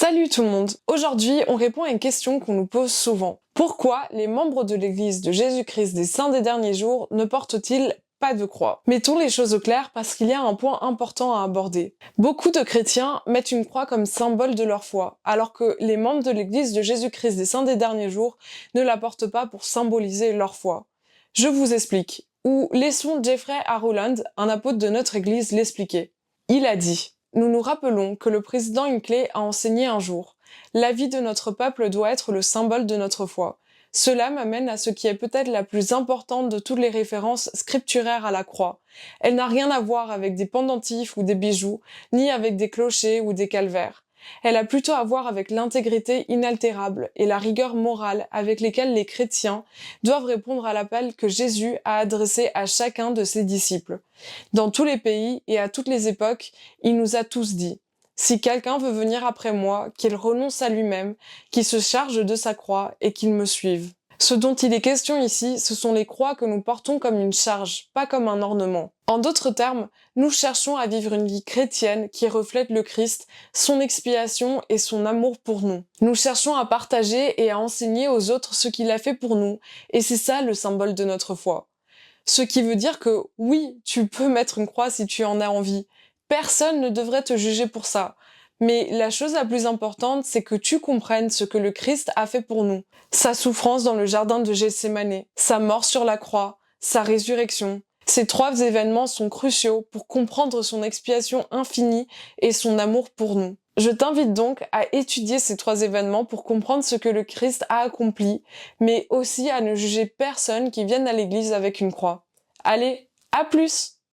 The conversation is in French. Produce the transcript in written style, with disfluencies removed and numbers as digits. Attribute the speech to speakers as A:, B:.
A: Salut tout le monde! Aujourd'hui, on répond à une question qu'on nous pose souvent. Pourquoi les membres de l'Église de Jésus-Christ des Saints des Derniers Jours ne portent-ils pas de croix? Mettons les choses au clair parce qu'il y a un point important à aborder. Beaucoup de chrétiens mettent une croix comme symbole de leur foi, alors que les membres de l'Église de Jésus-Christ des Saints des Derniers Jours ne la portent pas pour symboliser leur foi. Je vous explique. Ou laissons Jeffrey A. Rowland, un apôtre de notre Église, l'expliquer. Il a dit: nous nous rappelons que le président Hinckley a enseigné un jour: la vie de notre peuple doit être le symbole de notre foi. Cela m'amène à ce qui est peut-être la plus importante de toutes les références scripturaires à la croix. Elle n'a rien à voir avec des pendentifs ou des bijoux, ni avec des clochers ou des calvaires. Elle a plutôt à voir avec l'intégrité inaltérable et la rigueur morale avec lesquelles les chrétiens doivent répondre à l'appel que Jésus a adressé à chacun de ses disciples. Dans tous les pays et à toutes les époques, il nous a tous dit: si quelqu'un veut venir après moi, qu'il renonce à lui-même, qu'il se charge de sa croix et qu'il me suive. Ce dont il est question ici, ce sont les croix que nous portons comme une charge, pas comme un ornement. En d'autres termes, nous cherchons à vivre une vie chrétienne qui reflète le Christ, son expiation et son amour pour nous. Nous cherchons à partager et à enseigner aux autres ce qu'il a fait pour nous, et c'est ça le symbole de notre foi. Ce qui veut dire que oui, tu peux mettre une croix si tu en as envie. Personne ne devrait te juger pour ça. Mais la chose la plus importante, c'est que tu comprennes ce que le Christ a fait pour nous. Sa souffrance dans le jardin de Gethsémane, sa mort sur la croix, sa résurrection. Ces trois événements sont cruciaux pour comprendre son expiation infinie et son amour pour nous. Je t'invite donc à étudier ces trois événements pour comprendre ce que le Christ a accompli, mais aussi à ne juger personne qui vienne à l'église avec une croix. Allez, à plus!